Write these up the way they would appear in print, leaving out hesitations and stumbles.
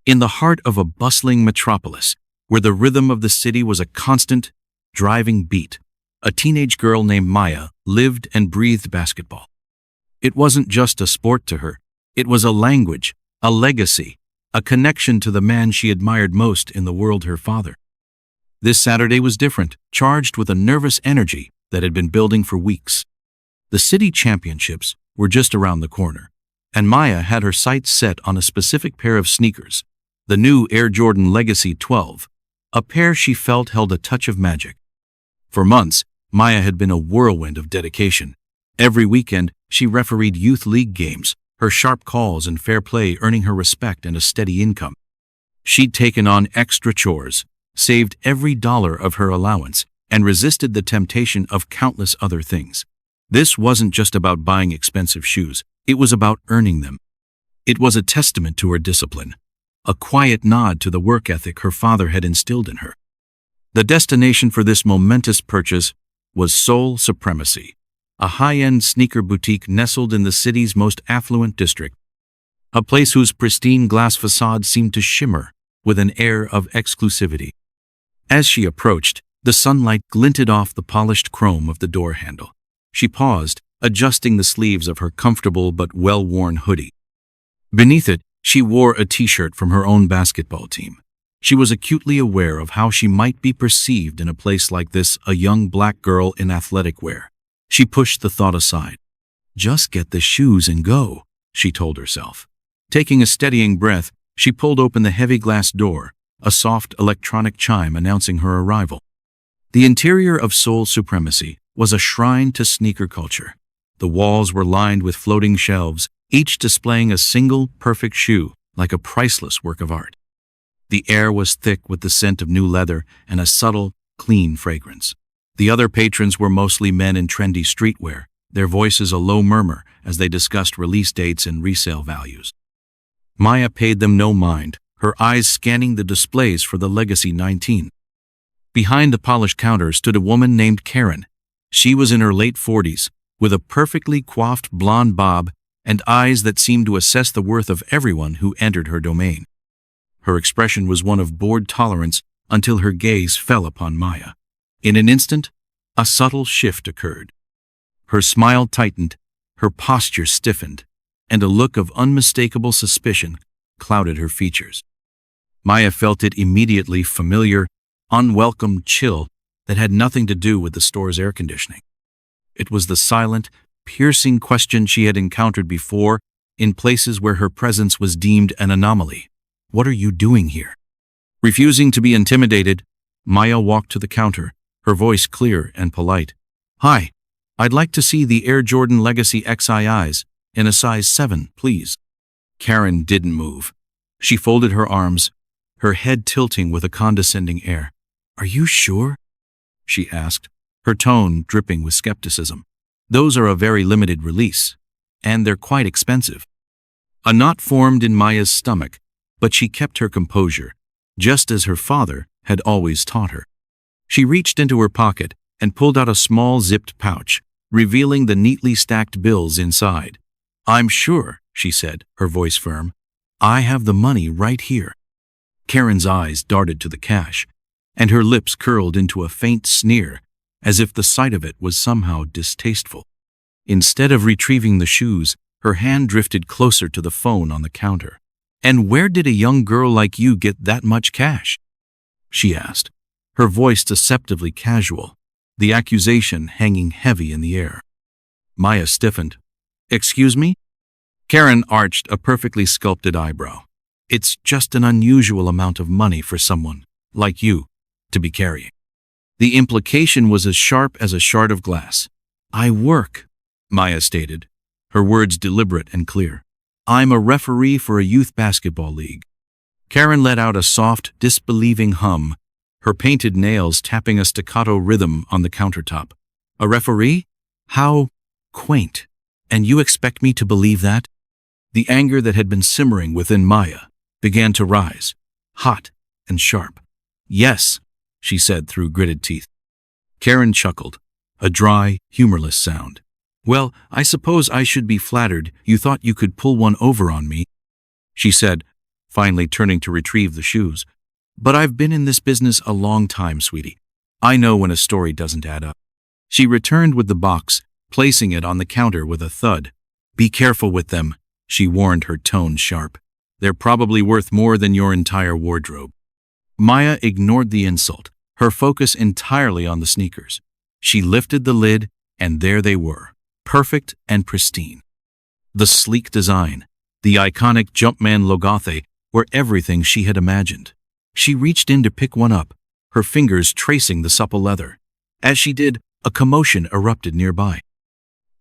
In the heart of a bustling metropolis, where the rhythm of the city was a constant, driving beat, a teenage girl named Maya lived and breathed basketball. It wasn't just a sport to her. It was a language, a legacy, a connection to the man she admired most in the world, her father. This Saturday was different, charged with a nervous energy that had been building for weeks. The city championships were just around the corner, and Maya had her sights set on a specific pair of sneakers, the new Air Jordan Legacy 12, a pair she felt held a touch of magic. For months, Maya had been a whirlwind of dedication. Every weekend, she refereed youth league games, her sharp calls and fair play earning her respect and a steady income. She'd taken on extra chores, saved every dollar of her allowance, and resisted the temptation of countless other things. This wasn't just about buying expensive shoes, it was about earning them. It was a testament to her discipline, a quiet nod to the work ethic her father had instilled in her. The destination for this momentous purchase was Soul Supremacy, a high-end sneaker boutique nestled in the city's most affluent district, a place whose pristine glass facade seemed to shimmer with an air of exclusivity. As she approached, the sunlight glinted off the polished chrome of the door handle. She paused, adjusting the sleeves of her comfortable but well-worn hoodie. Beneath it, she wore a t-shirt from her own basketball team. She was acutely aware of how she might be perceived in a place like this, a young black girl in athletic wear. She pushed the thought aside. Just get the shoes and go, she told herself. Taking a steadying breath, she pulled open the heavy glass door, a soft electronic chime announcing her arrival. The interior of Soul Supremacy was a shrine to sneaker culture. The walls were lined with floating shelves, each displaying a single, perfect shoe, like a priceless work of art. The air was thick with the scent of new leather and a subtle, clean fragrance. The other patrons were mostly men in trendy streetwear, their voices a low murmur as they discussed release dates and resale values. Maya paid them no mind, her eyes scanning the displays for the Legacy 19. Behind the polished counter stood a woman named Karen. She was in her late 40s, with a perfectly coiffed blonde bob and eyes that seemed to assess the worth of everyone who entered her domain. Her expression was one of bored tolerance until her gaze fell upon Maya. In an instant, a subtle shift occurred. Her smile tightened, her posture stiffened, and a look of unmistakable suspicion clouded her features. Maya felt it immediately, familiar, unwelcome chill that had nothing to do with the store's air conditioning. It was the silent, piercing question she had encountered before in places where her presence was deemed an anomaly. What are you doing here? Refusing to be intimidated, Maya walked to the counter, her voice clear and polite. Hi, I'd like to see the Air Jordan Legacy XIIs in a size 7, please. Karen didn't move. She folded her arms, her head tilting with a condescending air. Are you sure? She asked, her tone dripping with skepticism. Those are a very limited release, and they're quite expensive. A knot formed in Maya's stomach, but she kept her composure, just as her father had always taught her. She reached into her pocket and pulled out a small zipped pouch, revealing the neatly stacked bills inside. I'm sure, she said, her voice firm. I have the money right here. Karen's eyes darted to the cash, and her lips curled into a faint sneer, as if the sight of it was somehow distasteful. Instead of retrieving the shoes, her hand drifted closer to the phone on the counter. And where did a young girl like you get that much cash? She asked, her voice deceptively casual, the accusation hanging heavy in the air. Maya stiffened. Excuse me? Karen arched a perfectly sculpted eyebrow. It's just an unusual amount of money for someone, like you, to be carrying. The implication was as sharp as a shard of glass. I work, Maya stated, her words deliberate and clear. I'm a referee for a youth basketball league. Karen let out a soft, disbelieving hum, her painted nails tapping a staccato rhythm on the countertop. A referee? How quaint. And you expect me to believe that? The anger that had been simmering within Maya began to rise, hot and sharp. Yes, she said through gritted teeth. Karen chuckled, a dry, humorless sound. Well, I suppose I should be flattered you thought you could pull one over on me, she said, finally turning to retrieve the shoes. But I've been in this business a long time, sweetie. I know when a story doesn't add up. She returned with the box, placing it on the counter with a thud. Be careful with them, she warned, her tone sharp. They're probably worth more than your entire wardrobe. Maya ignored the insult, her focus entirely on the sneakers. She lifted the lid, and there they were, perfect and pristine. The sleek design, the iconic Jumpman logo, were everything she had imagined. She reached in to pick one up, her fingers tracing the supple leather. As she did, a commotion erupted nearby.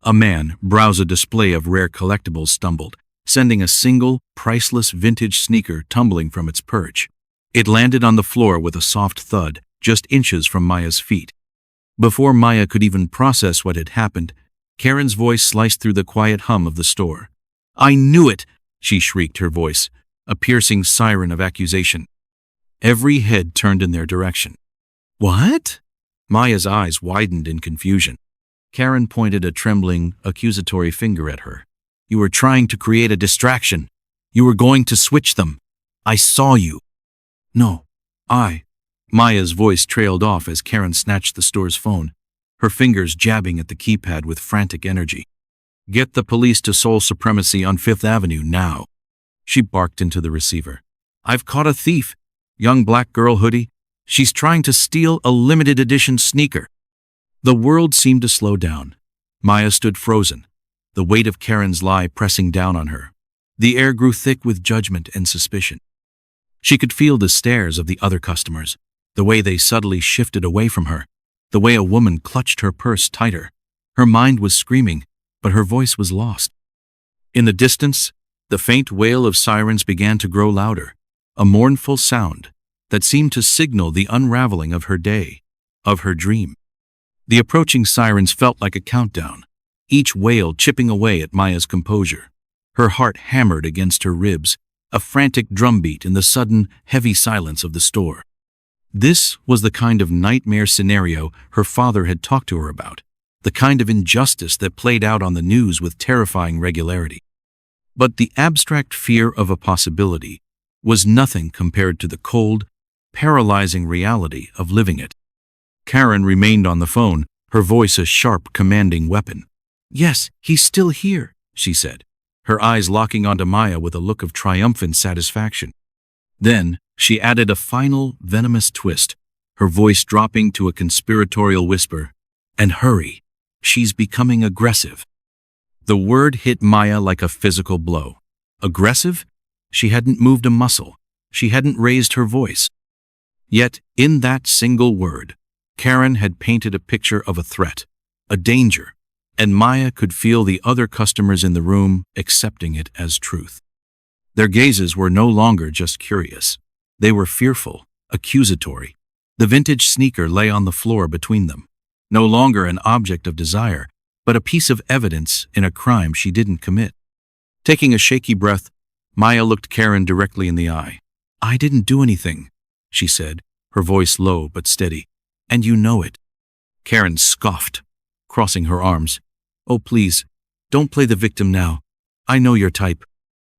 A man, browsing a display of rare collectibles, stumbled, sending a single, priceless vintage sneaker tumbling from its perch. It landed on the floor with a soft thud, just inches from Maya's feet. Before Maya could even process what had happened, Karen's voice sliced through the quiet hum of the store. I knew it, she shrieked, her voice a piercing siren of accusation. Every head turned in their direction. What? Maya's eyes widened in confusion. Karen pointed a trembling, accusatory finger at her. You were trying to create a distraction. You were going to switch them. I saw you. No, Maya's voice trailed off as Karen snatched the store's phone, her fingers jabbing at the keypad with frantic energy. Get the police to Soul Supremacy on 5th Avenue now. She barked into the receiver. I've caught a thief. Young black girl hoodie. She's trying to steal a limited edition sneaker. The world seemed to slow down. Maya stood frozen, the weight of Karen's lie pressing down on her. The air grew thick with judgment and suspicion. She could feel the stares of the other customers, the way they subtly shifted away from her, the way a woman clutched her purse tighter. Her mind was screaming, but her voice was lost. In the distance, the faint wail of sirens began to grow louder, a mournful sound that seemed to signal the unraveling of her day, of her dream. The approaching sirens felt like a countdown, each wail chipping away at Maya's composure. Her heart hammered against her ribs, a frantic drumbeat in the sudden, heavy silence of the store. This was the kind of nightmare scenario her father had talked to her about, the kind of injustice that played out on the news with terrifying regularity. But the abstract fear of a possibility was nothing compared to the cold, paralyzing reality of living it. Karen remained on the phone, her voice a sharp, commanding weapon. Yes, he's still here, she said, her eyes locking onto Maya with a look of triumphant satisfaction. Then, she added a final, venomous twist, her voice dropping to a conspiratorial whisper. And hurry, she's becoming aggressive. The word hit Maya like a physical blow. Aggressive? She hadn't moved a muscle. She hadn't raised her voice. Yet, in that single word, Karen had painted a picture of a threat, a danger, and Maya could feel the other customers in the room accepting it as truth. Their gazes were no longer just curious. They were fearful, accusatory. The vintage sneaker lay on the floor between them, no longer an object of desire, but a piece of evidence in a crime she didn't commit. Taking a shaky breath, Maya looked Karen directly in the eye. I didn't do anything, she said, her voice low but steady. And you know it. Karen scoffed, crossing her arms. Oh, please, don't play the victim now. I know your type.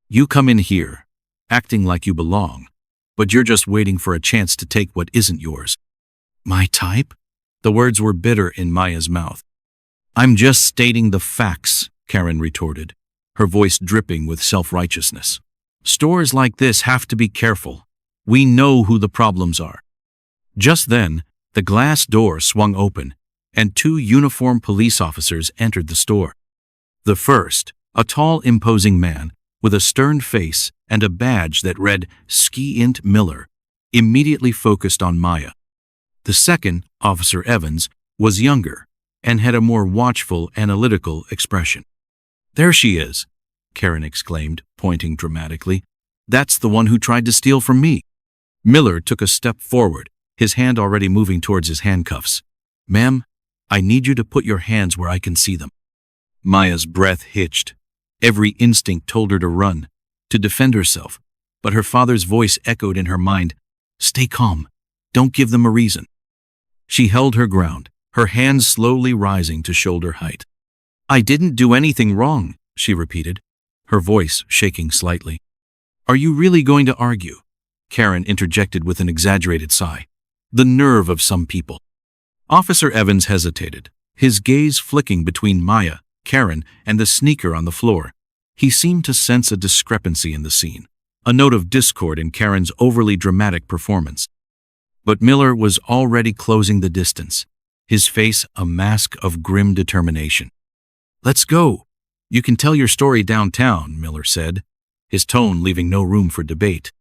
You come in here, acting like you belong, but you're just waiting for a chance to take what isn't yours. My type? The words were bitter in Maya's mouth. I'm just stating the facts, Karen retorted, her voice dripping with self-righteousness. Stores like this have to be careful. We know who the problems are. Just then, the glass door swung open, and 2 uniformed police officers entered the store. The first, a tall, imposing man with a stern face and a badge that read Ski Int Miller, immediately focused on Maya. The second, Officer Evans, was younger and had a more watchful, analytical expression. There she is, Karen exclaimed, pointing dramatically. That's the one who tried to steal from me. Miller took a step forward, his hand already moving towards his handcuffs. Ma'am, I need you to put your hands where I can see them. Maya's breath hitched. Every instinct told her to run, to defend herself, but her father's voice echoed in her mind. Stay calm. Don't give them a reason. She held her ground, her hands slowly rising to shoulder height. I didn't do anything wrong, she repeated, her voice shaking slightly. Are you really going to argue? Karen interjected with an exaggerated sigh. The nerve of some people. Officer Evans hesitated, his gaze flicking between Maya, Karen, and the sneaker on the floor. He seemed to sense a discrepancy in the scene, a note of discord in Karen's overly dramatic performance. But Miller was already closing the distance, his face a mask of grim determination. Let's go. You can tell your story downtown, Miller said, his tone leaving no room for debate.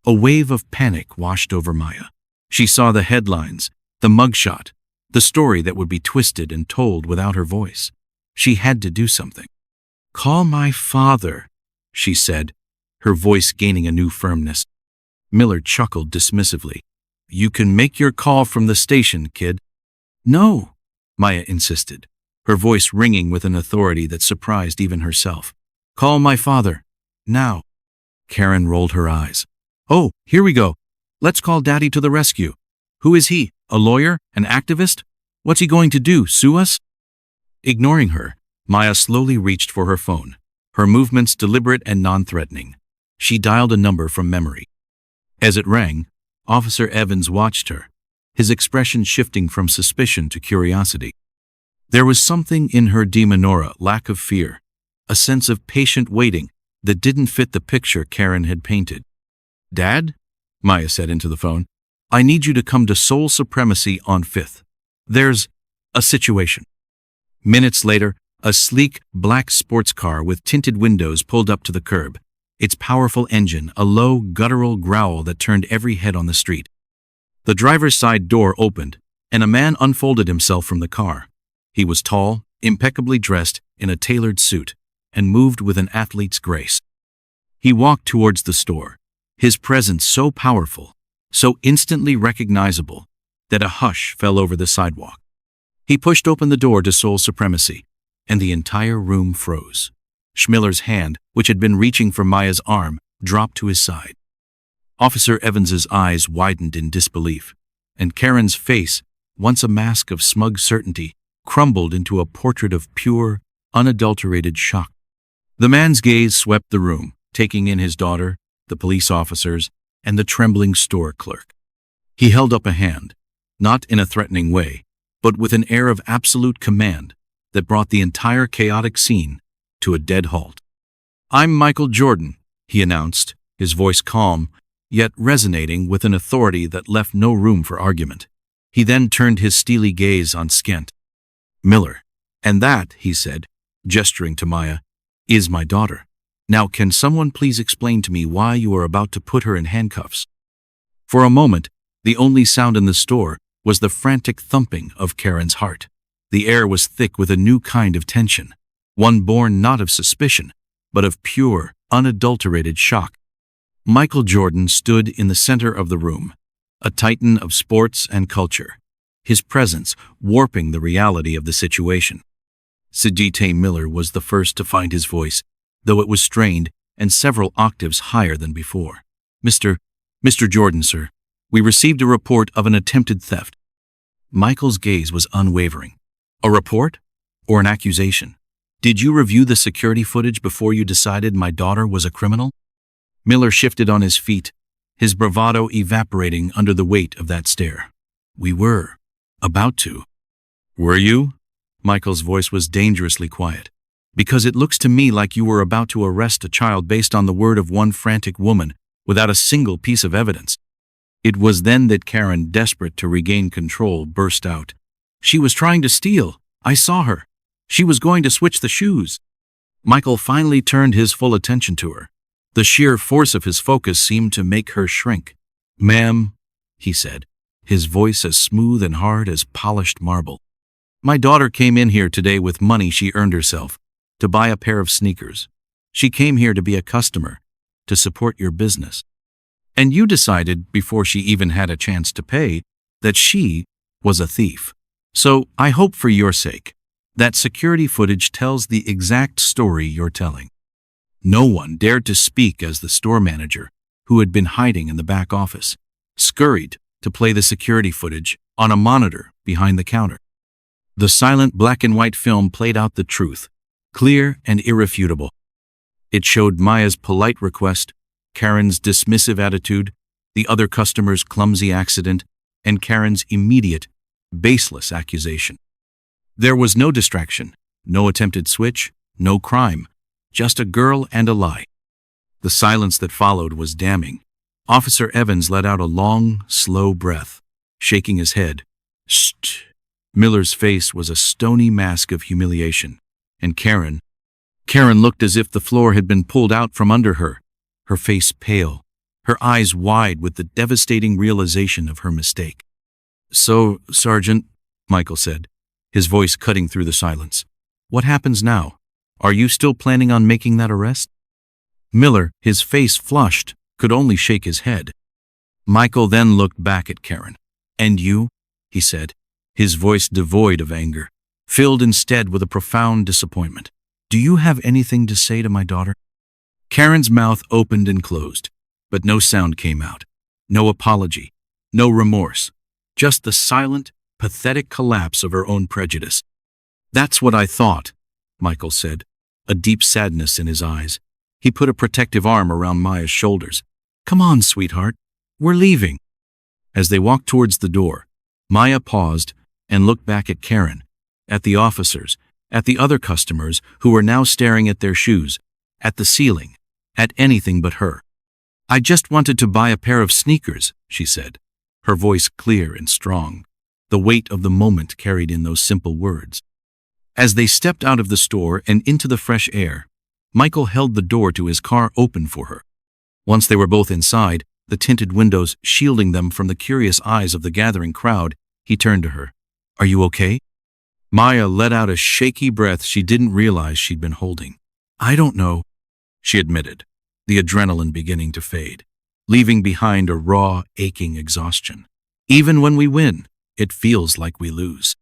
A wave of panic washed over Maya. She saw the headlines, the mugshot, the story that would be twisted and told without her voice. She had to do something. Call my father, she said, her voice gaining a new firmness. Miller chuckled dismissively. You can make your call from the station, kid. No, Maya insisted, her voice ringing with an authority that surprised even herself. Call my father. Now. Karen rolled her eyes. Oh, here we go. Let's call Daddy to the rescue. Who is he? A lawyer? An activist? What's he going to do, sue us? Ignoring her, Maya slowly reached for her phone, her movements deliberate and non-threatening. She dialed a number from memory. As it rang, Officer Evans watched her, his expression shifting from suspicion to curiosity. There was something in her demeanor, lack of fear, a sense of patient waiting that didn't fit the picture Karen had painted. Dad? Maya said into the phone. I need you to come to Sole Supremacy on 5th. There's a situation. Minutes later, a sleek, black sports car with tinted windows pulled up to the curb, its powerful engine a low, guttural growl that turned every head on the street. The driver's side door opened, and a man unfolded himself from the car. He was tall, impeccably dressed in a tailored suit, and moved with an athlete's grace. He walked towards the store, his presence so powerful, so instantly recognizable, that a hush fell over the sidewalk. He pushed open the door to Sole Supremacy, and the entire room froze. Schmiller's hand, which had been reaching for Maya's arm, dropped to his side. Officer Evans's eyes widened in disbelief, and Karen's face, once a mask of smug certainty, crumbled into a portrait of pure, unadulterated shock. The man's gaze swept the room, taking in his daughter, the police officers, and the trembling store clerk. He held up a hand, not in a threatening way, but with an air of absolute command that brought the entire chaotic scene to a dead halt. I'm Michael Jordan, he announced, his voice calm, yet resonating with an authority that left no room for argument. He then turned his steely gaze on Skent. Miller. And that, he said, gesturing to Maya, is my daughter. Now can someone please explain to me why you are about to put her in handcuffs? For a moment, the only sound in the store was the frantic thumping of Karen's heart. The air was thick with a new kind of tension, one born not of suspicion, but of pure, unadulterated shock. Michael Jordan stood in the center of the room, a titan of sports and culture, his presence warping the reality of the situation. Sajite Miller was the first to find his voice, though it was strained and several octaves higher than before. Mr. Jordan, sir, we received a report of an attempted theft. Michael's gaze was unwavering. A report? Or an accusation? Did you review the security footage before you decided my daughter was a criminal? Miller shifted on his feet, his bravado evaporating under the weight of that stare. We were about to. Were you? Michael's voice was dangerously quiet. Because it looks to me like you were about to arrest a child based on the word of one frantic woman without a single piece of evidence. It was then that Karen, desperate to regain control, burst out. She was trying to steal. I saw her. She was going to switch the shoes. Michael finally turned his full attention to her. The sheer force of his focus seemed to make her shrink. Ma'am, he said, his voice as smooth and hard as polished marble. My daughter came in here today with money she earned herself, to buy a pair of sneakers. She came here to be a customer, to support your business. And you decided, before she even had a chance to pay, that she was a thief. So I hope for your sake, that security footage tells the exact story you're telling. No one dared to speak as the store manager, who had been hiding in the back office, scurried to play the security footage on a monitor behind the counter. The silent black and white film played out the truth, clear and irrefutable. It showed Maya's polite request, Karen's dismissive attitude, the other customer's clumsy accident, and Karen's immediate, baseless accusation. There was no distraction, no attempted switch, no crime, just a girl and a lie. The silence that followed was damning. Officer Evans let out a long, slow breath, shaking his head. Shh. Miller's face was a stony mask of humiliation, and Karen looked as if the floor had been pulled out from under her, her face pale, her eyes wide with the devastating realization of her mistake. "So, Sergeant," Michael said, his voice cutting through the silence, "what happens now? Are you still planning on making that arrest?" Miller, his face flushed, could only shake his head. Michael then looked back at Karen. "And you?" he said, his voice devoid of anger, filled instead with a profound disappointment. "Do you have anything to say to my daughter?" Karen's mouth opened and closed, but no sound came out. No apology, no remorse, just the silent, pathetic collapse of her own prejudice. "That's what I thought," Michael said, a deep sadness in his eyes. He put a protective arm around Maya's shoulders. "Come on, sweetheart. We're leaving." As they walked towards the door, Maya paused and looked back at Karen, at the officers, at the other customers who were now staring at their shoes, at the ceiling, at anything but her. "I just wanted to buy a pair of sneakers," she said, her voice clear and strong, the weight of the moment carried in those simple words. As they stepped out of the store and into the fresh air, Michael held the door to his car open for her. Once they were both inside, the tinted windows shielding them from the curious eyes of the gathering crowd, he turned to her. "Are you okay?" Maya let out a shaky breath she didn't realize she'd been holding. "I don't know," she admitted, the adrenaline beginning to fade, leaving behind a raw, aching exhaustion. "Even when we win, it feels like we lose."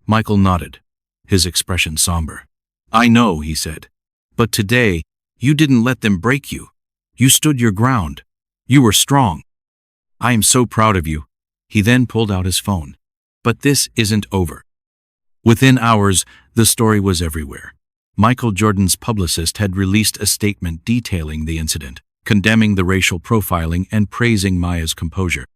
Michael nodded, his expression somber. "I know," he said, "but today, you didn't let them break you. You stood your ground. You were strong. I am so proud of you." He then pulled out his phone. But this isn't over. Within hours, the story was everywhere. Michael Jordan's publicist had released a statement detailing the incident, condemning the racial profiling and praising Maya's composure.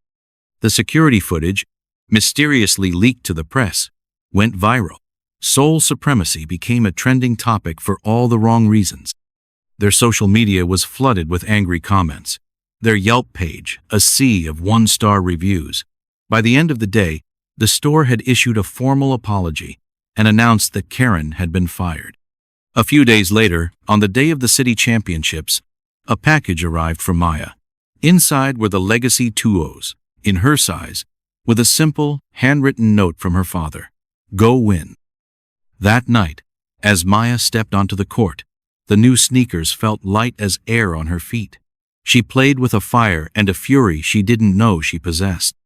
The security footage, mysteriously leaked to the press, went viral. Soul supremacy became a trending topic for all the wrong reasons. Their social media was flooded with angry comments. Their Yelp page, a sea of one-star reviews. By the end of the day, the store had issued a formal apology and announced that Karen had been fired. A few days later, on the day of the city championships, a package arrived from Maya. Inside were the Legacy 2Os, in her size, with a simple, handwritten note from her father. "Go win." That night, as Maya stepped onto the court, the new sneakers felt light as air on her feet. She played with a fire and a fury she didn't know she possessed.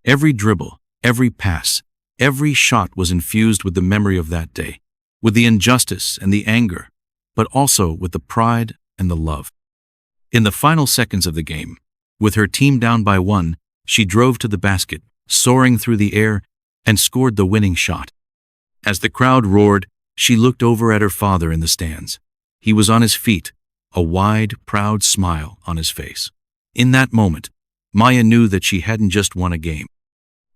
Every dribble, every pass, every shot was infused with the memory of that day, with the injustice and the anger, but also with the pride and the love. In the final seconds of the game, with her team down by 1, she drove to the basket, soaring through the air, and scored the winning shot. As the crowd roared, she looked over at her father in the stands. He was on his feet, a wide, proud smile on his face. In that moment, Maya knew that she hadn't just won a game.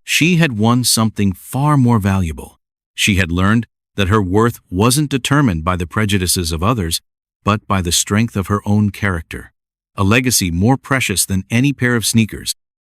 She had won something far more valuable. She had learned that her worth wasn't determined by the prejudices of others, but by the strength of her own character, a legacy more precious than any pair of sneakers.